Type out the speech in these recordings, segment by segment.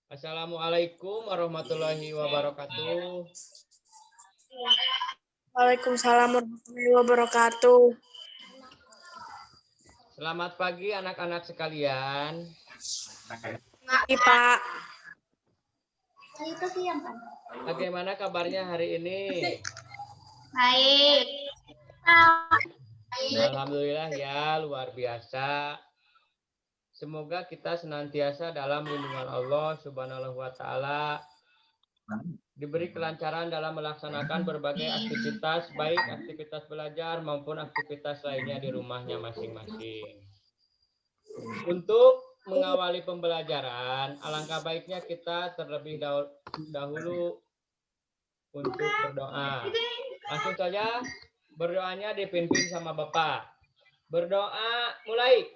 Assalamualaikum warahmatullahi wabarakatuh. Waalaikumsalam warahmatullahi wabarakatuh. Selamat pagi anak-anak sekalian. Pagi, Pak. Bagaimana kabarnya hari ini? Baik. Alhamdulillah ya, luar biasa. Semoga kita senantiasa dalam lindungan Allah Subhanahu wa taala, diberi kelancaran dalam melaksanakan berbagai aktivitas, baik aktivitas belajar maupun aktivitas lainnya di rumahnya masing-masing. Untuk mengawali pembelajaran, alangkah baiknya kita terlebih dahulu untuk berdoa. Langsung saja berdoanya dipimpin sama Bapak. Berdoa mulai.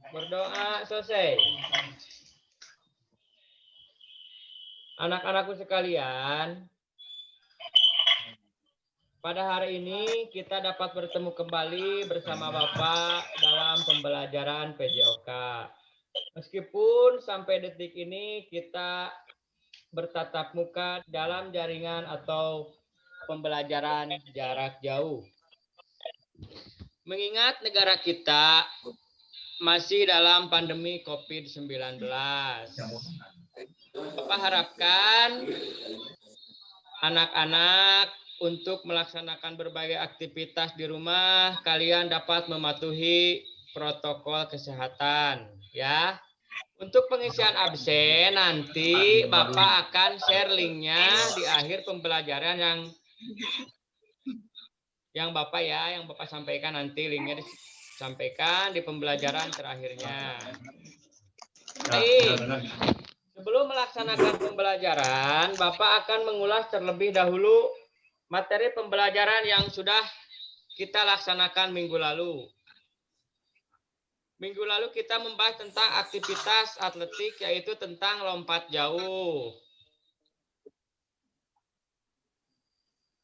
Berdoa selesai. Anak-anakku sekalian, pada hari ini kita dapat bertemu kembali bersama Bapak dalam pembelajaran PJOK. Meskipun sampai detik ini kita bertatap muka dalam jaringan atau pembelajaran jarak jauh. Mengingat negara kita masih dalam pandemi COVID-19. Bapak harapkan anak-anak untuk melaksanakan berbagai aktivitas di rumah, kalian dapat mematuhi protokol kesehatan, ya. Untuk pengisian absen nanti Bapak akan share linknya di akhir pembelajaran yang Bapak sampaikan nanti linknya disampaikan di pembelajaran terakhirnya. Baik. Sebelum melaksanakan pembelajaran, Bapak akan mengulas terlebih dahulu materi pembelajaran yang sudah kita laksanakan minggu lalu. Minggu lalu kita membahas tentang aktivitas atletik, yaitu tentang lompat jauh.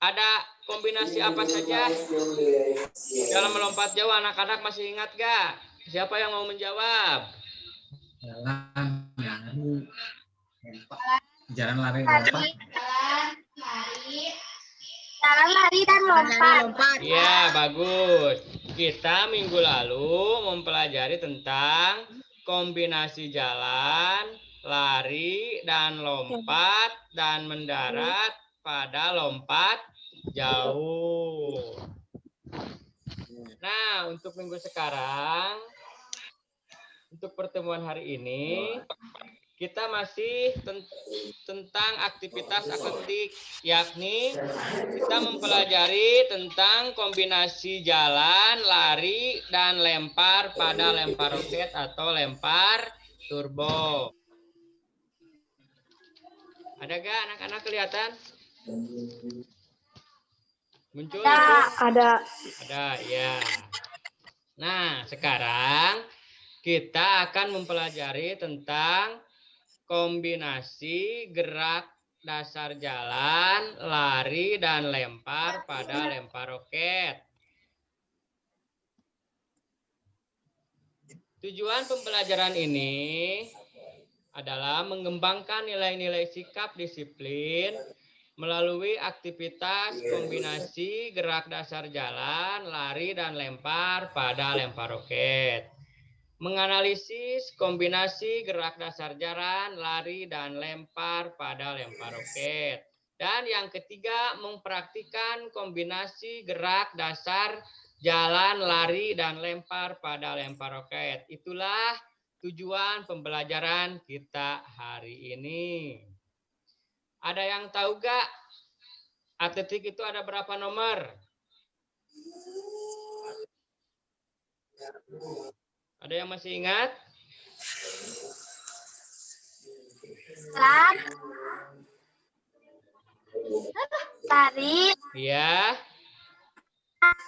Ada kombinasi apa saja dalam melompat jauh? Anak-anak masih ingat gak? Siapa yang mau menjawab? Jalan lari lompat. Jalan lari dan lompat. Ya, bagus. Kita minggu lalu mempelajari tentang kombinasi jalan, lari, dan lompat, dan mendarat pada lompat jauh. Nah, untuk minggu sekarang, untuk pertemuan hari ini, kita masih tentang aktivitas atletik, yakni kita mempelajari tentang kombinasi jalan, lari, dan lempar pada lempar roket atau lempar turbo. Ada gak anak-anak kelihatan? Muncul? Ada. Ada, ya. Nah, sekarang kita akan mempelajari tentang kombinasi gerak dasar jalan, lari, dan lempar pada lempar roket. Tujuan pembelajaran ini adalah mengembangkan nilai-nilai sikap disiplin melalui aktivitas kombinasi gerak dasar jalan, lari, dan lempar pada lempar roket. Menganalisis kombinasi gerak dasar jalan, lari, dan lempar pada lempar roket. Dan yang ketiga, mempraktikkan kombinasi gerak dasar jalan, lari, dan lempar pada lempar roket. Itulah tujuan pembelajaran kita hari ini. Ada yang tahu gak atletik itu ada berapa nomor? Ada yang masih ingat? Lari. Iya.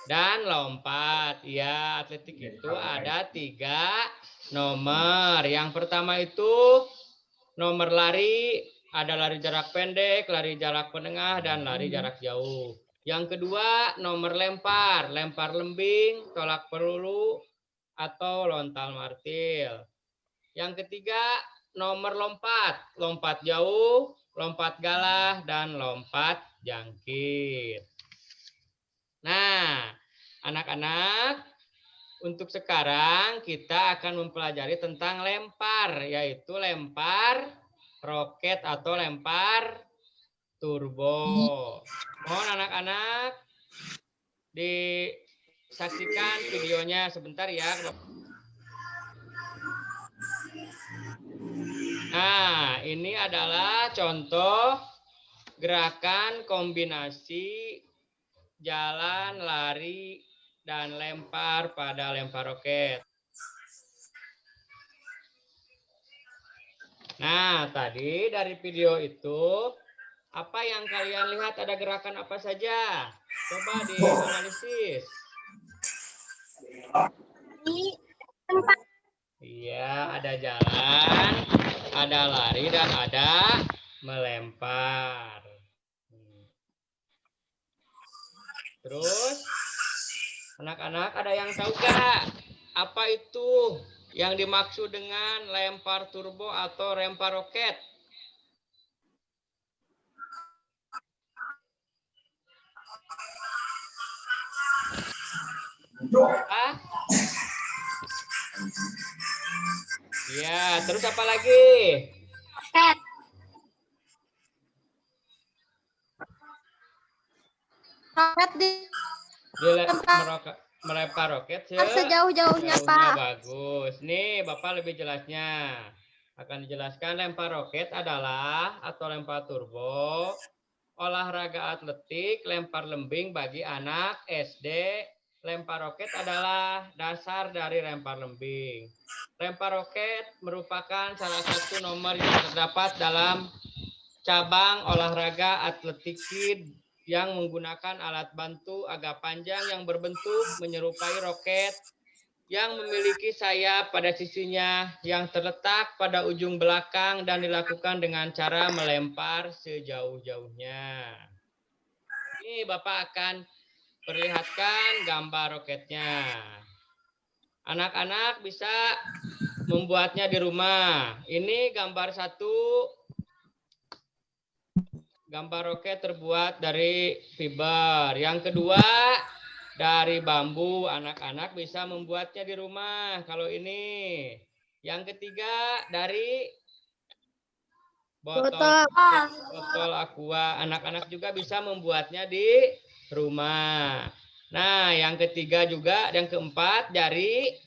Dan lompat. Ya, atletik itu ada 3 nomor. Yang pertama itu nomor lari, ada lari jarak pendek, lari jarak menengah, dan lari jarak jauh. Yang kedua, nomor lempar. Lempar lembing, tolak peluru, atau lontar martil. Yang ketiga, nomor lompat. Lompat jauh, lompat galah, dan lompat jangkit. Nah, anak-anak, untuk sekarang kita akan mempelajari tentang lempar, yaitu lempar roket atau lempar turbo. Mohon anak-anak disaksikan videonya sebentar ya. Nah, ini adalah contoh gerakan kombinasi jalan, lari, dan lempar pada lempar roket. Nah, tadi dari video itu, apa yang kalian lihat ada gerakan apa saja? Coba dianalisis. Iya, ada jalan, ada lari, dan ada melempar. Terus, anak-anak ada yang tahu nggak apa itu yang dimaksud dengan lempar turbo atau lempar roket? Ah? Ya, terus apa lagi? Roket. Roket melempar roket sejauh-jauhnya, Pak. Bagus. Nih, Bapak lebih jelasnya. Akan dijelaskan lempar roket adalah atau lempar turbo, olahraga atletik, lempar lembing bagi anak SD. Lempar roket adalah dasar dari lempar lembing. Lempar roket merupakan salah satu nomor yang terdapat dalam cabang olahraga atletik yang menggunakan alat bantu agak panjang yang berbentuk menyerupai roket yang memiliki sayap pada sisinya yang terletak pada ujung belakang dan dilakukan dengan cara melempar sejauh-jauhnya. Ini Bapak akan perlihatkan gambar roketnya. Anak-anak bisa membuatnya di rumah. Ini gambar satu. Gambar roket terbuat dari fiber. Yang kedua, dari bambu. Anak-anak bisa membuatnya di rumah. Kalau ini. Yang ketiga, dari botol aqua. Anak-anak juga bisa membuatnya di rumah. Nah, yang ketiga juga, yang keempat, dari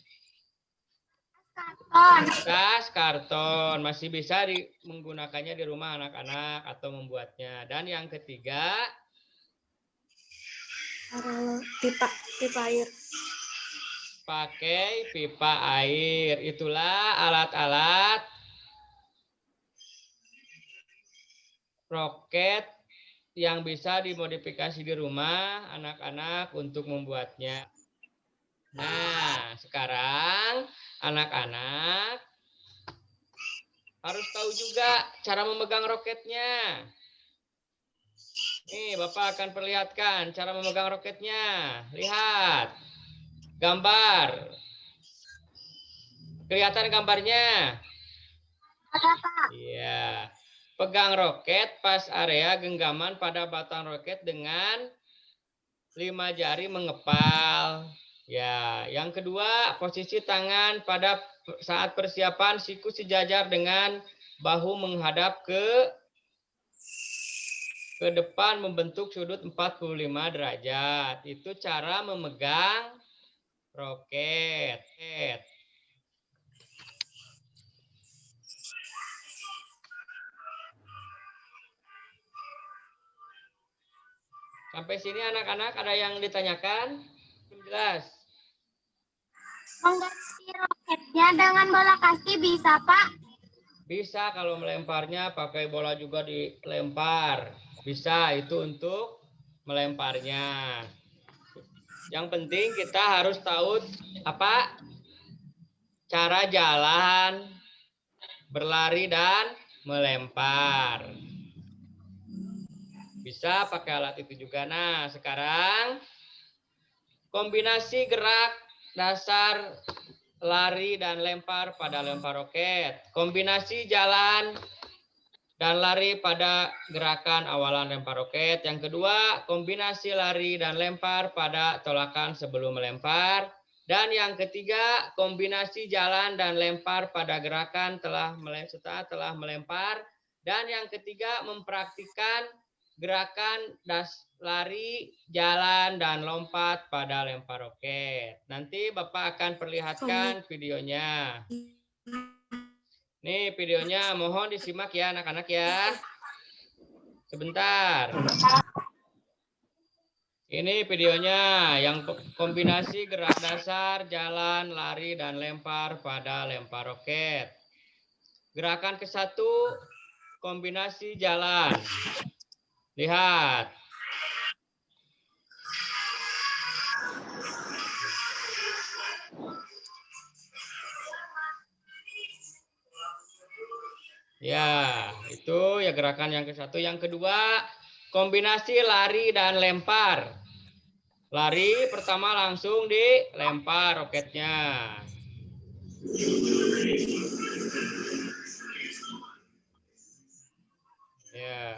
tas karton. Masih bisa menggunakannya di rumah anak-anak atau membuatnya. Dan yang ketiga, pipa air. Pakai pipa air. Itulah alat-alat roket yang bisa dimodifikasi di rumah anak-anak untuk membuatnya. Nah, sekarang anak-anak harus tahu juga cara memegang roketnya. Nih, Bapak akan perlihatkan cara memegang roketnya. Lihat. Gambar. Kelihatan gambarnya? Iya. Pegang roket pas area genggaman pada batang roket dengan 5 jari mengepal. Ya, yang kedua, posisi tangan pada saat persiapan siku sejajar dengan bahu menghadap ke depan membentuk sudut 45 derajat. Itu cara memegang roket. Sampai sini anak-anak ada yang ditanyakan? Jelas. Mengganti roketnya dengan bola kaki bisa, Pak? Bisa kalau melemparnya pakai bola juga dilempar. Bisa, itu untuk melemparnya. Yang penting kita harus tahu apa? Cara jalan, berlari, dan melempar. Bisa pakai alat itu juga. Nah, sekarang kombinasi gerak dasar lari dan lempar pada lempar roket. Kombinasi jalan dan lari pada gerakan awalan lempar roket. Yang kedua, kombinasi lari dan lempar pada tolakan sebelum melempar. Dan yang ketiga, kombinasi jalan dan lempar pada gerakan setelah telah melempar. Dan yang ketiga, mempraktikkan gerakan lari, jalan, dan lompat pada lempar roket. Nanti Bapak akan perlihatkan videonya. Nih videonya, mohon disimak ya anak-anak ya. Sebentar. Ini videonya yang kombinasi gerak dasar, jalan, lari, dan lempar pada lempar roket. Gerakan ke-1, kombinasi jalan. Lihat. Ya, itu ya gerakan yang ke-1. Yang kedua, kombinasi lari dan lempar. Lari pertama langsung dilempar roketnya. Ya.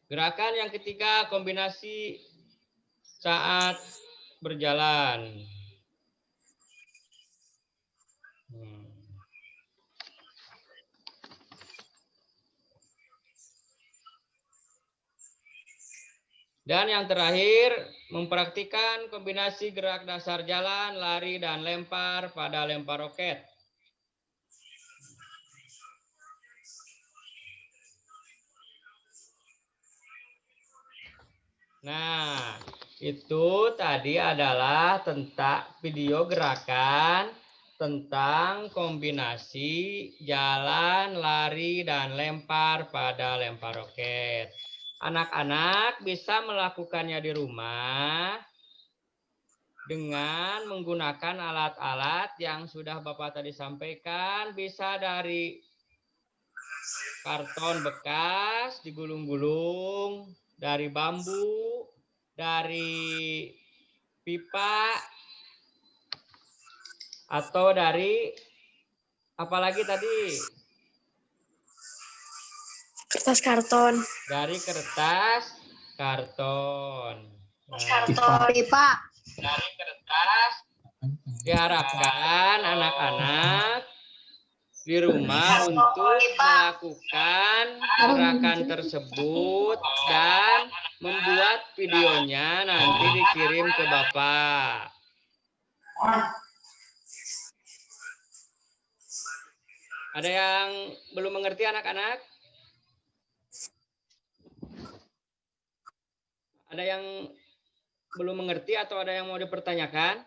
Gerakan yang ketiga, kombinasi saat berjalan. Dan yang terakhir, mempraktikkan kombinasi gerak dasar jalan, lari, dan lempar pada lempar roket. Nah, itu tadi adalah tentang video gerakan tentang kombinasi jalan, lari, dan lempar pada lempar roket. Anak-anak bisa melakukannya di rumah dengan menggunakan alat-alat yang sudah Bapak tadi sampaikan. Bisa dari karton bekas digulung-gulung, dari bambu, dari pipa, atau dari apalagi tadi? Kertas karton. Dari kertas karton. Pipa. Dari kertas. Diharapkan anak-anak di rumah untuk melakukan gerakan tersebut dan membuat videonya nanti dikirim ke Bapak. Ada yang belum mengerti anak-anak? Ada yang belum mengerti atau ada yang mau dipertanyakan?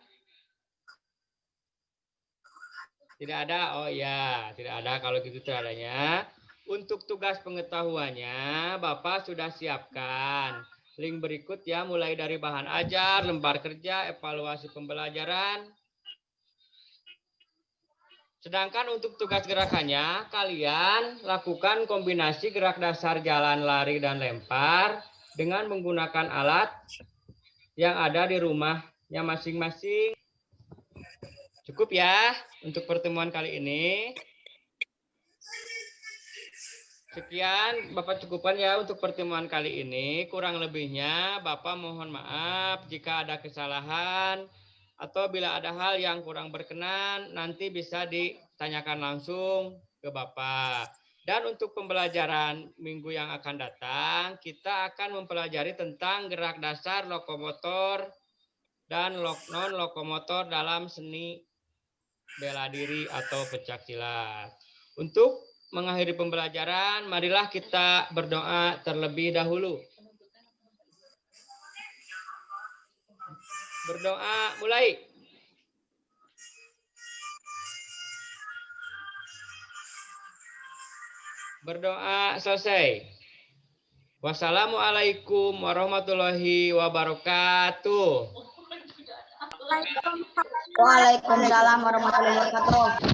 Tidak ada? Oh ya, tidak ada. Kalau gitu tidak adanya. Untuk tugas pengetahuannya, Bapak sudah siapkan link berikut ya, mulai dari bahan ajar, lembar kerja, evaluasi pembelajaran. Sedangkan untuk tugas gerakannya, kalian lakukan kombinasi gerak dasar jalan, lari, dan lempar dengan menggunakan alat yang ada di rumahnya masing-masing. Cukup ya untuk pertemuan kali ini. Sekian Bapak cukupan ya untuk pertemuan kali ini. Kurang lebihnya Bapak mohon maaf jika ada kesalahan atau bila ada hal yang kurang berkenan nanti bisa ditanyakan langsung ke Bapak. Dan untuk pembelajaran minggu yang akan datang kita akan mempelajari tentang gerak dasar lokomotor dan non lokomotor dalam seni bela diri atau pencak silat. Untuk mengakhiri pembelajaran, marilah kita berdoa terlebih dahulu. Berdoa mulai. Berdoa selesai. Wassalamualaikum warahmatullahi wabarakatuh. Waalaikumsalam warahmatullahi wabarakatuh.